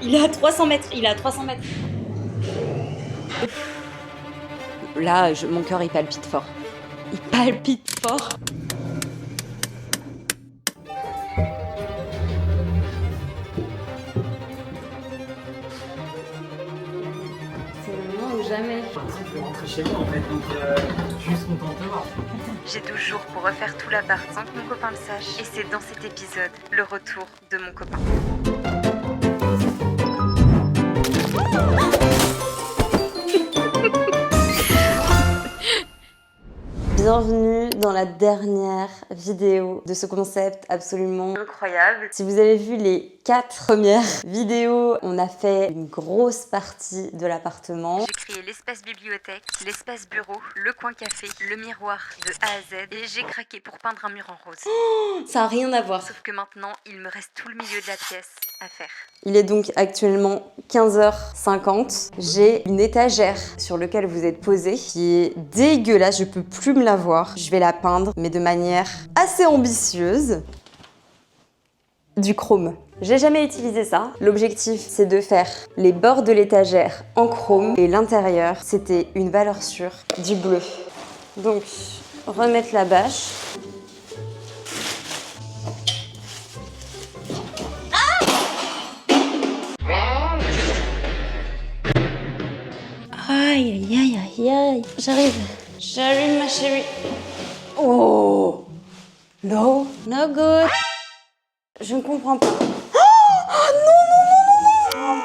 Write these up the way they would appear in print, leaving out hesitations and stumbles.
Il est à 300 mètres, il est à 300 mètres. Là, mon cœur, il palpite fort. Il palpite fort. C'est le moment ou jamais. J'ai l'impression que je vais rentrer chez moi en fait, donc je suis juste content de te voir. J'ai 12 jours pour refaire tout l'appart sans que mon copain le sache. Et c'est dans cet épisode le retour de mon copain. Bienvenue dans la dernière vidéo de ce concept absolument Incroyable. Si vous avez vu les 4 premières vidéos, on a fait une grosse partie de l'appartement. J'ai créé l'espace bibliothèque, l'espace bureau, le coin café, le miroir de A à Z et j'ai craqué pour peindre un mur en rose. Ça n'a rien à voir. Sauf que maintenant, il me reste tout le milieu de la pièce à faire. Il est donc actuellement 15h50. J'ai une étagère sur laquelle vous êtes posé qui est dégueulasse, je peux plus me la voir. Je vais la peindre, mais de manière assez ambitieuse. Du chrome. J'ai jamais utilisé ça. L'objectif, c'est de faire les bords de l'étagère en chrome et l'intérieur, c'était une valeur sûre, du bleu. Donc, remettre la bâche. Aïe, aïe, aïe, aïe, aïe. J'arrive ma chérie. Oh, no, no good. Je ne comprends pas. Oh non, non, non, non, non.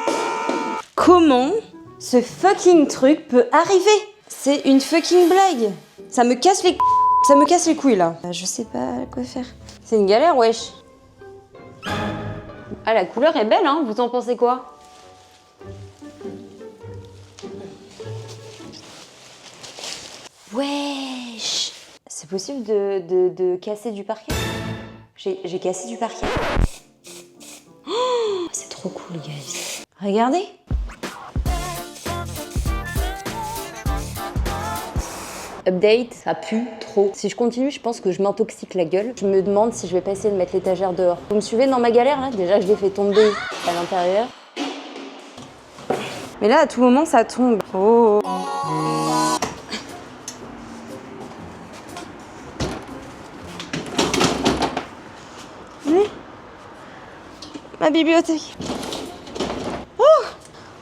Comment ce fucking truc peut arriver? C'est une fucking blague. Ça me casse les couilles là. Je sais pas quoi faire. C'est une galère, wesh. Ah, la couleur est belle, hein. Vous en pensez quoi? Wesh. C'est possible de casser du parquet? J'ai cassé du parquet. Oh, c'est trop cool, guys. Regardez. Update, ça pue trop. Si je continue, je pense que je m'intoxique la gueule. Je me demande si je vais pas essayer de mettre l'étagère dehors. Vous me suivez dans ma galère là? Déjà, je l'ai fait tomber à l'intérieur. Mais là, à tout moment, ça tombe. Oh. Ma bibliothèque. Oh,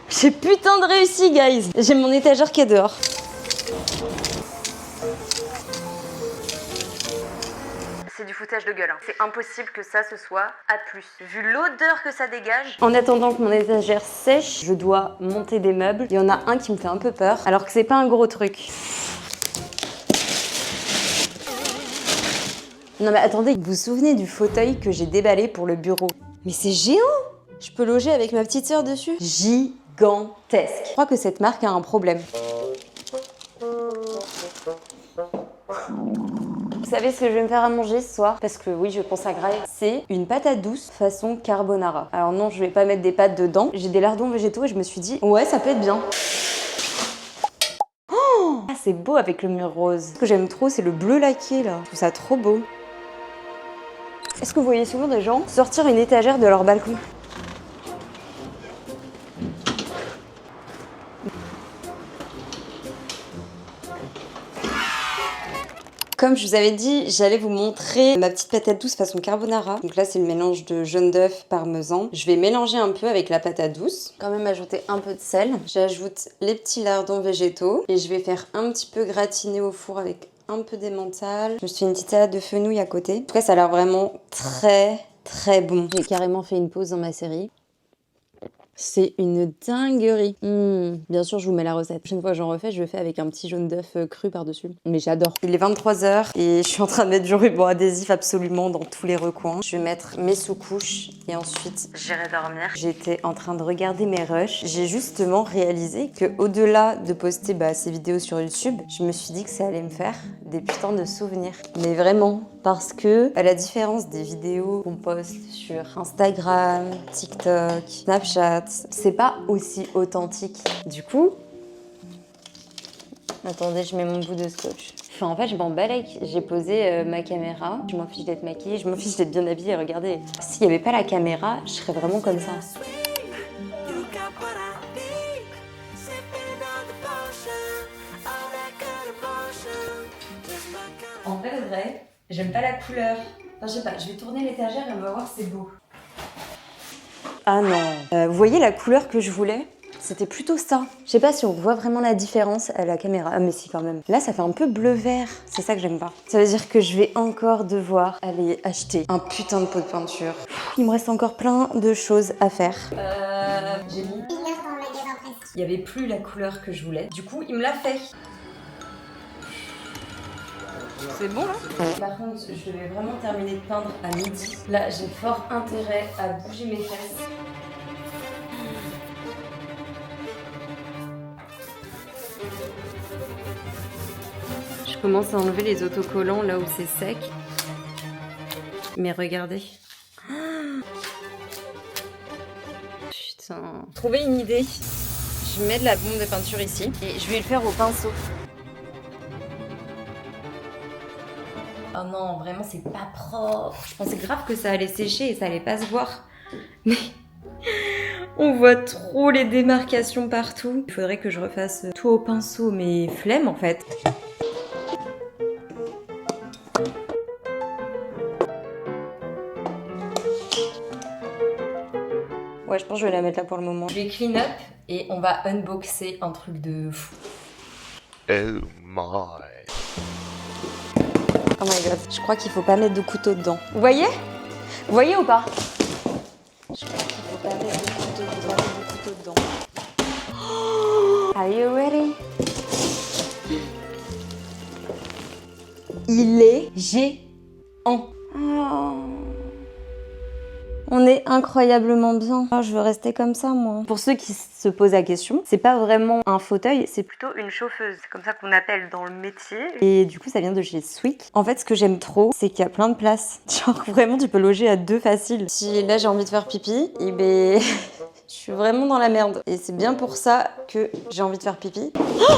j'ai putain de réussi, guys. J'ai mon étagère qui est dehors. C'est du foutage de gueule. Hein. C'est impossible que ça se soit A+. Vu l'odeur que ça dégage. En attendant que mon étagère sèche, je dois monter des meubles. Il y en a un qui me fait un peu peur, alors que c'est pas un gros truc. Non mais attendez, vous vous souvenez du fauteuil que j'ai déballé pour le bureau? Mais c'est géant! Je peux loger avec ma petite sœur dessus? Gigantesque! Je crois que cette marque a un problème. Vous savez ce que je vais me faire à manger ce soir? Parce que oui, je pense à Graille. C'est une patate douce façon carbonara. Alors non, je vais pas mettre des pâtes dedans. J'ai des lardons végétaux et je me suis dit, ouais, ça peut être bien. Oh, ah, c'est beau avec le mur rose. Ce que j'aime trop, c'est le bleu laqué là. Je trouve ça trop beau. Est-ce que vous voyez souvent des gens sortir une étagère de leur balcon? Comme je vous avais dit, j'allais vous montrer ma petite patate douce façon carbonara. Donc là, c'est le mélange de jaune d'œuf, parmesan. Je vais mélanger un peu avec la patate douce. Quand même ajouter un peu de sel. J'ajoute les petits lardons végétaux. Et je vais faire un petit peu gratiner au four avec un peu d'emmental. Je me suis fait une petite salade de fenouil à côté. En tout cas, ça a l'air vraiment très bon. J'ai carrément fait une pause dans ma série. C'est une dinguerie. Bien sûr, je vous mets la recette. La prochaine fois que j'en refais, je le fais avec un petit jaune d'œuf cru par-dessus. Mais j'adore. Il est 23h et je suis en train de mettre du ruban adhésif absolument dans tous les recoins. Je vais mettre mes sous-couches et ensuite J'irai dormir. j'étais en train de regarder mes rushs. J'ai justement réalisé que au-delà de poster ces vidéos sur YouTube, je me suis dit que ça allait me faire des putains de souvenirs. Mais vraiment, parce que à la différence des vidéos qu'on poste sur Instagram, TikTok, Snapchat, c'est pas aussi authentique. Du coup, attendez, je mets mon bout de scotch. Enfin, en fait, je m'en balèque. J'ai posé ma caméra. Je m'en fiche d'être maquillée, je m'en fiche d'être bien habillée. Regardez, s'il n'y avait pas la caméra, je serais vraiment comme ça. En vrai, j'aime pas la couleur. Enfin, je sais pas, je vais tourner l'étagère et on va voir si c'est beau. Ah non. Vous voyez la couleur que je voulais? C'était plutôt ça. Je sais pas si on voit vraiment la différence à la caméra. Ah mais si quand même. Là ça fait un peu bleu-vert. C'est ça que j'aime pas. Ça veut dire que je vais encore devoir aller acheter un putain de pot de peinture. Il me reste encore plein de choses à faire. J'ai mis... Il y avait plus la couleur que je voulais. Du coup il me l'a fait. C'est bon là? Par contre, je devais vraiment terminer de peindre à midi. Là, j'ai fort intérêt à bouger mes fesses. Je commence à enlever les autocollants là où c'est sec. Mais regardez. Putain. Trouver une idée. Je mets de la bombe de peinture ici et je vais le faire au pinceau. Oh non, vraiment, c'est pas propre. Je pensais grave que ça allait sécher et ça allait pas se voir. Mais on voit trop les démarcations partout. Il faudrait que je refasse tout au pinceau, mais flemme en fait. Ouais, je pense que je vais la mettre là pour le moment. Je vais clean up et on va unboxer un truc de fou. Oh my. Oh my god, je crois qu'il faut pas mettre de couteau dedans. Vous voyez? Vous voyez ou pas? Je crois qu'il faut pas mettre de couteau dedans. Oh, are you ready? Il est géant. Oh. On est incroyablement bien. Oh, je veux rester comme ça, moi. Pour ceux qui se posent la question, c'est pas vraiment un fauteuil, c'est plutôt une chauffeuse. C'est comme ça qu'on appelle dans le métier. Et du coup, ça vient de chez Swick. En fait, ce que j'aime trop, c'est qu'il y a plein de places. Genre, vraiment, tu peux loger à deux facile. Si là, j'ai envie de faire pipi, et ben... je suis vraiment dans la merde. Et c'est bien pour ça que j'ai envie de faire pipi. Oh!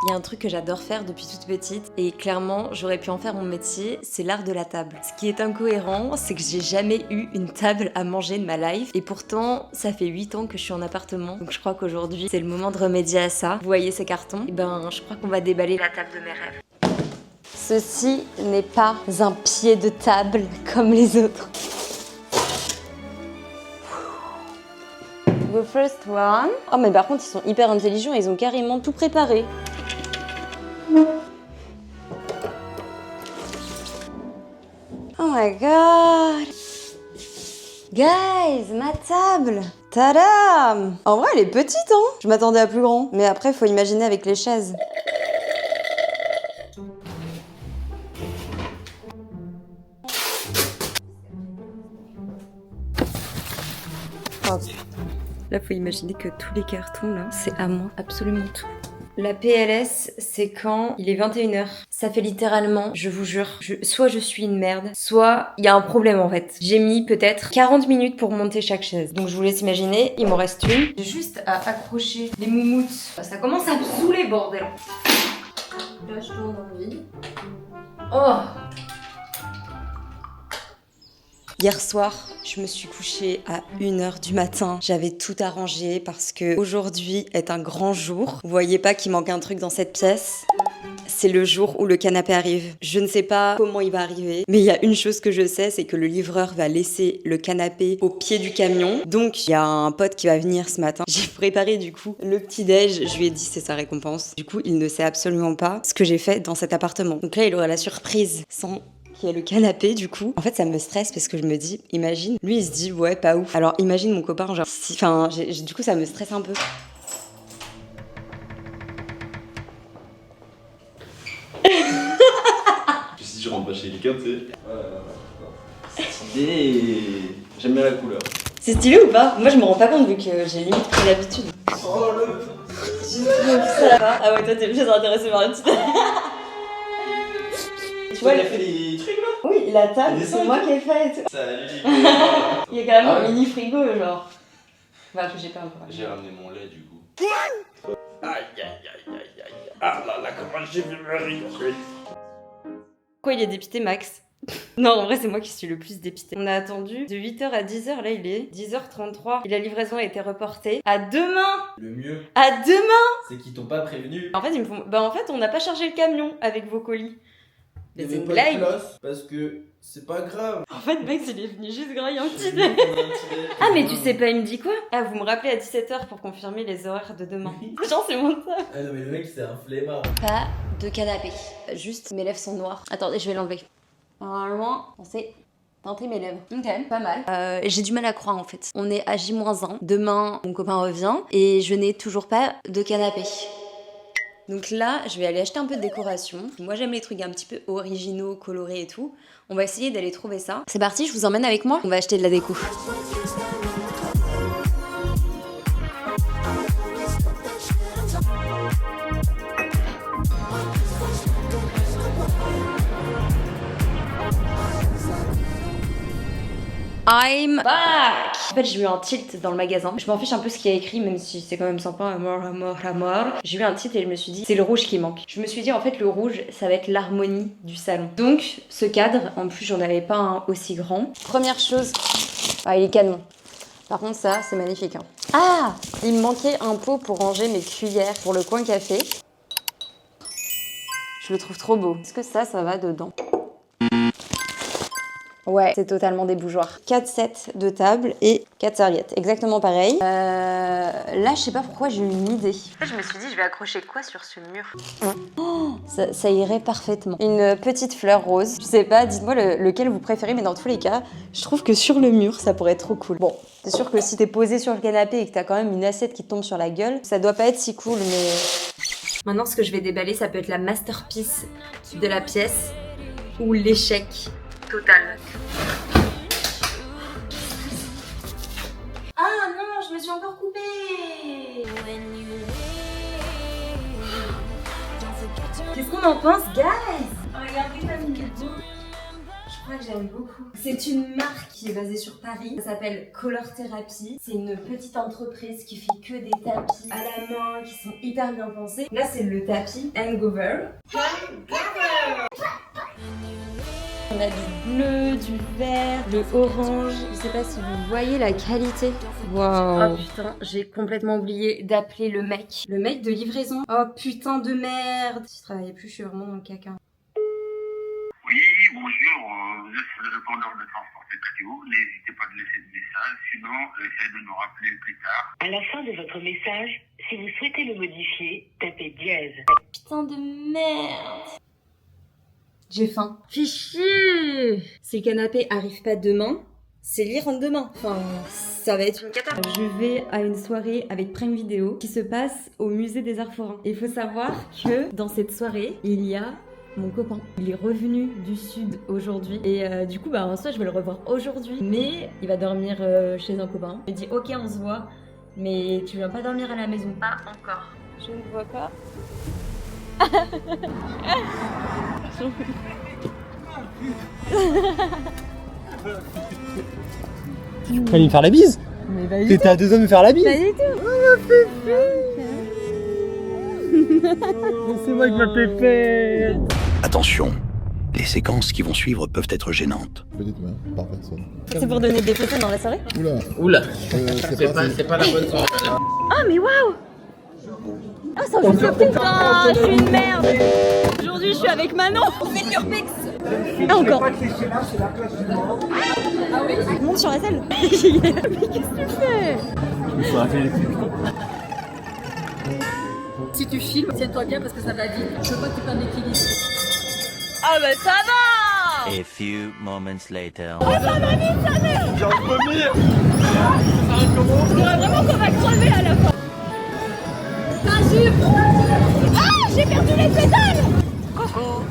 Il y a un truc que j'adore faire depuis toute petite et clairement j'aurais pu en faire mon métier, c'est l'art de la table. Ce qui est incohérent, c'est que j'ai jamais eu une table à manger de ma life et pourtant ça fait 8 ans que je suis en appartement, donc je crois qu'aujourd'hui c'est le moment de remédier à ça. Vous voyez ces cartons? Et ben je crois qu'on va déballer la table de mes rêves. Ceci n'est pas un pied de table comme les autres. The first one. Oh mais par contre ils sont hyper intelligents, ils ont carrément tout préparé. Oh my god! Guys, ma table! Tadam! En vrai, elle est petite, hein? Je m'attendais à plus grand. Mais après, faut imaginer avec les chaises. Oh putain. Là, faut imaginer que tous les cartons, là, c'est à moi. Absolument tout. La PLS, c'est quand il est 21h. Ça fait littéralement, je vous jure, soit je suis une merde, soit il y a un problème en fait. J'ai mis peut-être 40 minutes pour monter chaque chaise. Donc je vous laisse imaginer, il m'en reste une. J'ai juste à accrocher les moumoutes. Ça commence à me saouler, bordel. Là, je tourne en vie. Oh! Hier soir, je me suis couchée à 1h du matin. J'avais tout arrangé parce que aujourd'hui est un grand jour. Vous voyez pas qu'il manque un truc dans cette pièce? C'est le jour où le canapé arrive. Je ne sais pas comment il va arriver, mais il y a une chose que je sais, c'est que le livreur va laisser le canapé au pied du camion. Donc, il y a un pote qui va venir ce matin. J'ai préparé du coup le petit-déj. Je lui ai dit c'est sa récompense. Du coup, il ne sait absolument pas ce que j'ai fait dans cet appartement. Donc là, il aura la surprise sans... Il y a le canapé du coup. En fait ça me stresse parce que je me dis, imagine, lui il se dit ouais pas ouf. Alors imagine mon copain genre, si, enfin du coup ça me stresse un peu. Si je rentre pas chez quelqu'un, tu sais. C'est stylé. J'aime bien la couleur. C'est stylé ou pas? Moi je me rends pas compte vu que j'ai limite pris l'habitude. Oh le... J'ai trouvé ça. Ah ouais toi t'es plus intéressé par la petite. Tu vois, il a fait des trucs là? Oui, la table, Et c'est moi qui ai fait et tout. Salut. Il y a carrément Ah ouais. un mini frigo, genre. Enfin, que j'ai pas encore. J'ai ramené mon lait du coup. Aïe aïe aïe aïe aïe. Ah là là, comment j'ai vu me rire. Pourquoi il est dépité, Max? Non, en vrai, c'est moi qui suis le plus dépitée. On a attendu de 8h à 10h, là il est 10h33. Et la livraison a été reportée à demain. Le mieux, À demain. c'est qu'ils t'ont pas prévenu. En fait, ils me font... Bah en fait, on n'a pas chargé le camion avec vos colis. Mais Il y c'est avait une pas de blague. place, parce que c'est pas grave. En fait, mec, il est venu juste grailler un petit Je dé. vais prendre un petit dé. Ah, mais tu sais pas, il me dit quoi? Ah, vous me rappelez à 17h pour confirmer les horaires de demain. Genre, c'est mon taf. Ah non mais le mec c'est un flemmard. Pas de canapé. Juste, mes lèvres sont noires. Attendez, je vais l'enlever. Normalement, on sait tenter mes lèvres. Ok, pas mal. J'ai du mal à croire en fait. On est à J-1. Demain, mon copain revient et je n'ai toujours pas de canapé. Donc là, je vais aller acheter un peu de décoration. Moi, j'aime les trucs un petit peu originaux, colorés et tout. On va essayer d'aller trouver ça. C'est parti, je vous emmène avec moi. On va acheter de la déco. I'm back! En fait, j'ai eu un tilt dans le magasin. Je m'en fiche un peu ce qu'il y a écrit, même si c'est quand même sympa, amour, amour, amour. J'ai eu un tilt et je me suis dit, c'est le rouge qui manque. Je me suis dit, en fait, le rouge, ça va être l'harmonie du salon. Donc, ce cadre, en plus, j'en avais pas un aussi grand. Première chose, ah, il est canon. Par contre, ça, c'est magnifique. Hein. Ah! Il me manquait un pot pour ranger mes cuillères pour le coin café. Je le trouve trop beau. Est-ce que ça va dedans? Ouais, c'est totalement des bougeoirs. 4 sets de table et 4 serviettes. Exactement pareil. Là, je sais pas pourquoi j'ai eu une idée. En fait, je me suis dit, je vais accrocher quoi sur ce mur? Oh, ça irait parfaitement. Une petite fleur rose. Je sais pas, dites-moi lequel vous préférez, mais dans tous les cas, je trouve que sur le mur, ça pourrait être trop cool. Bon, c'est sûr que si t'es posé sur le canapé et que t'as quand même une assiette qui te tombe sur la gueule, ça doit pas être si cool, mais... Maintenant, ce que je vais déballer, ça peut être la masterpiece de la pièce ou l'échec total. Ah non, je me suis encore coupée. Qu'est-ce qu'on en pense, guys? Regardez comme il est beau. Je crois que j'aime beaucoup. C'est une marque qui est basée sur Paris. Ça s'appelle Color Therapy. C'est une petite entreprise qui fait que des tapis à la main qui sont hyper bien pensés. Là, c'est le tapis Hangover. On a du bleu, du vert, le orange. Je sais pas si vous voyez la qualité. Waouh. Oh putain, j'ai complètement oublié d'appeler le mec. Le mec de livraison. Oh putain de merde. Si je travaillais plus, je suis vraiment dans le caca. Oui, bonjour, vous êtes le répondeur de transport Trio. N'hésitez pas à laisser de message, sinon essayez de nous rappeler plus tard. À la fin de votre message, si vous souhaitez le modifier, tapez dièse. Putain de merde. J'ai faim. Fais chier. Si le canapé arrive pas demain, c'est lire demain. Enfin, ça va être une catastrophe. Je vais à une soirée avec Prime Video qui se passe au musée des Arts Forains. Il faut savoir que dans cette soirée, il y a mon copain. Il est revenu du sud aujourd'hui et du coup, bah en soi, je vais le revoir aujourd'hui. Mais il va dormir chez un copain. Il dit ok, on se voit, mais tu viens pas dormir à la maison. Pas encore. Je ne vois pas. Tu vas lui faire la bise? Mais bah, T'étais à 2 ans de me faire la bise? pas du tout. C'est moi avec ma pépette. Attention, les séquences qui vont suivre peuvent être gênantes. Petite main, par personne. C'est pour donner des photos dans la soirée? Oula, C'est pas la bonne soirée. Ah mais waouh! Ah ça me fait putain, je suis une merde! Aujourd'hui je suis avec Manon! On fait de l'urbex! Ah encore! Ah oui? Monte sur la selle! Mais qu'est-ce que tu fais? Si tu filmes, tiens-toi bien parce que ça va vite. Je veux pas que tu perdes l'équilibre. Ah bah ça va! A few moments later. Oh ça va vite ça va! J'ai envie de vomir! On dirait vraiment qu'on va crever à la fin! Ah, j'ai perdu les pédales! Coucou!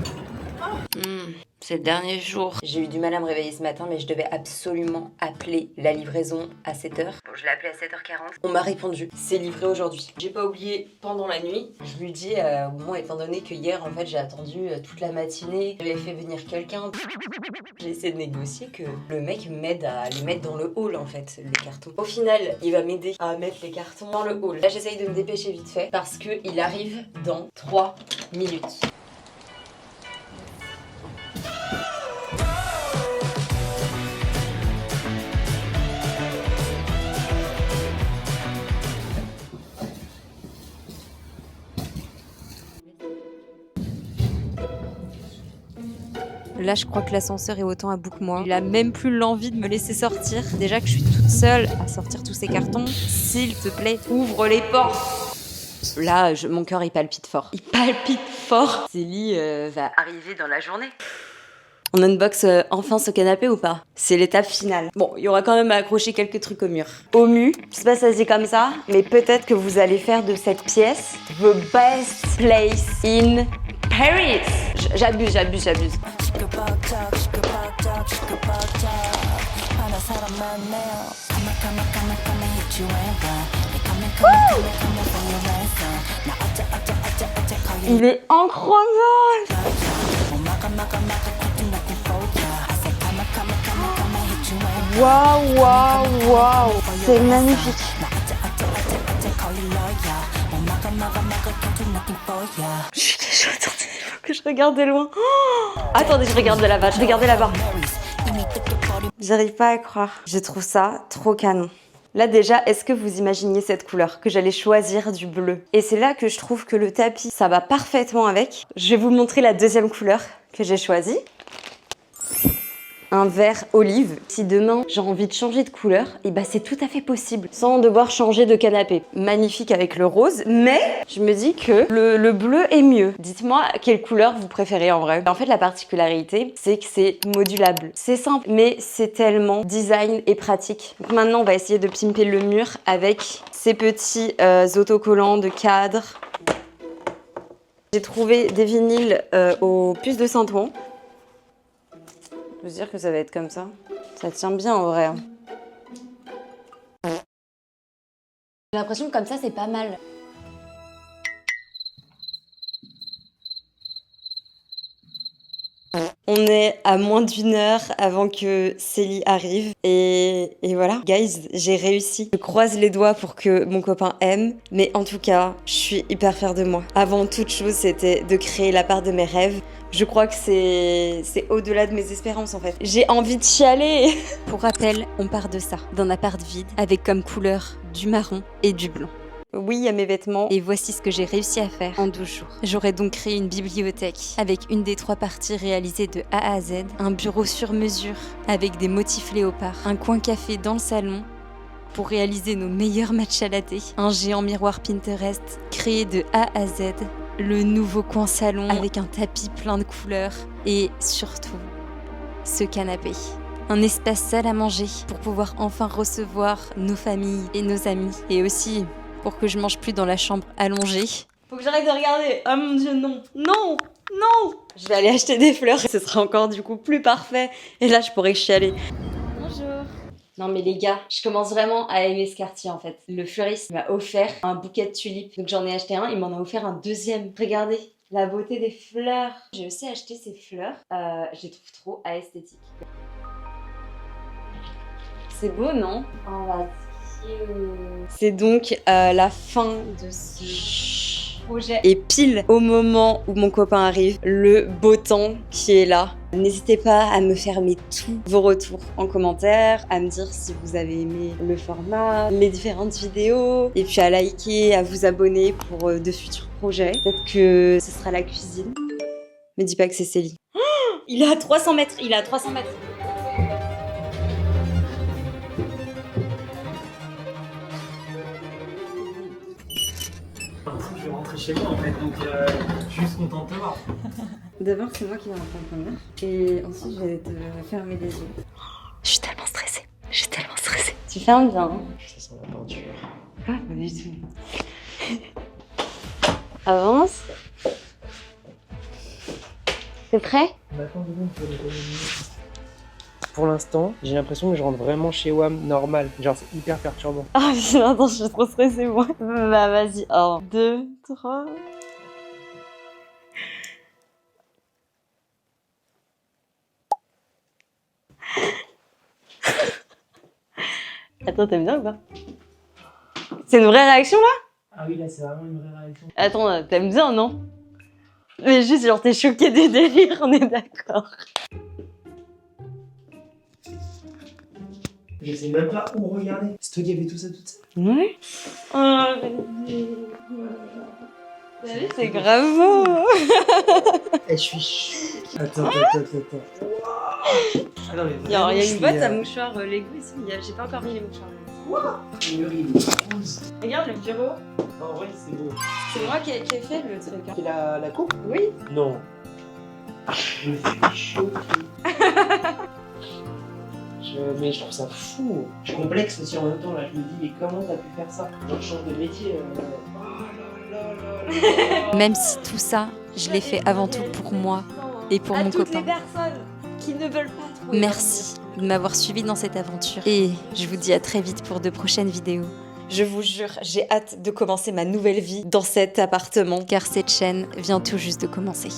C'est le dernier jour. J'ai eu du mal à me réveiller ce matin, mais je devais absolument appeler la livraison à 7h. Bon, je l'ai appelé à 7h40. On m'a répondu, c'est livré aujourd'hui. J'ai pas oublié pendant la nuit. Je lui dis, bon, étant donné que hier, en fait, j'ai attendu toute la matinée, j'avais fait venir quelqu'un. J'ai essayé de négocier que le mec m'aide à les mettre dans le hall, en fait, les cartons. Au final, il va m'aider à mettre les cartons dans le hall. Là, j'essaye de me dépêcher vite fait parce qu'il arrive dans 3 minutes. Là, je crois que l'ascenseur est autant à bout que moi. Il a même plus l'envie de me laisser sortir. Déjà que je suis toute seule à sortir tous ces cartons. S'il te plaît, ouvre les portes. Là, mon cœur, il palpite fort. Il palpite fort. Célie va arriver dans la journée. On unbox enfin ce canapé ou pas? C'est l'étape finale. Bon, il y aura quand même à accrocher quelques trucs au mur. Au mu, je sais pas si ça se dit comme ça, mais peut-être que vous allez faire de cette pièce the best place in Paris. J'abuse. Il est incroyable. Waouh, c'est magnifique. Je suis déjà attendez, il faut que je regarde de loin. Oh, attendez, je regarde de là-bas, J'arrive pas à croire. Je trouve ça trop canon. Là déjà, est-ce que vous imaginiez cette couleur? Que j'allais choisir du bleu. Et c'est là que je trouve que le tapis, ça va parfaitement avec. Je vais vous montrer la deuxième couleur que j'ai choisie. Un vert olive. Si demain j'ai envie de changer de couleur, et bah c'est tout à fait possible sans devoir changer de canapé. Magnifique avec le rose, mais je me dis que le bleu est mieux. Dites-moi quelle couleur vous préférez en vrai. En fait, la particularité, c'est que c'est modulable. C'est simple, mais c'est tellement design et pratique. Donc maintenant, on va essayer de pimper le mur avec ces petits autocollants de cadre. J'ai trouvé des vinyles aux puces de Saint-Ouen. Je veux dire que ça va être comme ça. Ça tient bien en vrai. J'ai l'impression que comme ça, c'est pas mal. On est à moins d'1 heure avant que Célie arrive. Et voilà. Guys, j'ai réussi. Je croise les doigts pour que mon copain aime. Mais en tout cas, je suis hyper fière de moi. Avant toute chose, c'était de créer l'appart de mes rêves. Je crois que c'est au-delà de mes espérances en fait. J'ai envie de chialer. Pour rappel, on part de ça. D'un appart vide avec comme couleur du marron et du blanc. Oui, il y a mes vêtements. Et voici ce que j'ai réussi à faire en 12 jours. J'aurais donc créé une bibliothèque avec une des 3 parties réalisées de A à Z, un bureau sur mesure avec des motifs léopards, un coin café dans le salon pour réaliser nos meilleurs matchs à latte, un géant miroir Pinterest créé de A à Z, le nouveau coin salon avec un tapis plein de couleurs et surtout ce canapé. Un espace salle à manger pour pouvoir enfin recevoir nos familles et nos amis et aussi pour que je mange plus dans la chambre allongée. Faut que j'arrête de regarder. Oh mon dieu, non. Je vais aller acheter des fleurs. Ce sera encore du coup plus parfait. Et là, je pourrais chialer. Bonjour. Non mais les gars, je commence vraiment à aimer ce quartier en fait. Le fleuriste m'a offert un bouquet de tulipes. Donc j'en ai acheté un, il m'en a offert un deuxième. Regardez la beauté des fleurs. J'ai aussi acheté ces fleurs. Je les trouve trop esthétiques. C'est beau, non? Oh la... C'est donc la fin de ce projet. Et pile au moment où mon copain arrive, le beau temps qui est là. N'hésitez pas à me faire tous vos retours en commentaire, à me dire si vous avez aimé le format, les différentes vidéos, et puis à liker, à vous abonner pour de futurs projets. Peut-être que ce sera la cuisine. Me dis pas que c'est Célie. Oh, il est à 300 mètres, Je vais rentrer chez moi en fait, donc je suis juste contente de te voir. D'abord, c'est moi qui vais rentrer en première. Et ensuite, je vais te fermer les yeux. Je suis tellement stressée. Tu fermes bien. Hein. Ça sent la peinture. Quoi? Pas du tout. Avance. T'es prêt? Maintenant, pour l'instant, j'ai l'impression que je rentre vraiment chez WAM normal. Genre, c'est hyper perturbant. Ah putain, attends, je suis trop stressée, moi. Bah, vas-y. 1, 2, 3... Attends, t'aimes bien ou pas? C'est une vraie réaction là? Ah oui, là, c'est vraiment une vraie réaction. Attends, t'aimes bien, non? Mais juste, genre, t'es choquée des délires, on est d'accord. Je sais même pas où regarder. C'est toi qui avais tout ça toute seule? Ouais. Oh, C'est grave beau. Je suis chaud. Attends. Il y a une boîte à mouchoirs Lego ici, j'ai pas encore mis les mouchoirs. Murille rose. Regarde le bureau. En vrai, c'est beau. C'est moi qui ai fait le truc. C'est la coupe? Oui. Non. Je me fais chaud. Mais je trouve ça fou. Je complexe aussi en même temps là. Je me dis mais comment t'as pu faire ça? Dans le champ de métier. Oh là là. Même si tout ça, je l'ai fait avant tout pour moi et pour mon toutes copain. les personnes qui ne veulent pas trouver. Merci de m'avoir suivi dans cette aventure. Et je vous dis à très vite pour de prochaines vidéos. Je vous jure, j'ai hâte de commencer ma nouvelle vie dans cet appartement. Car cette chaîne vient tout juste de commencer.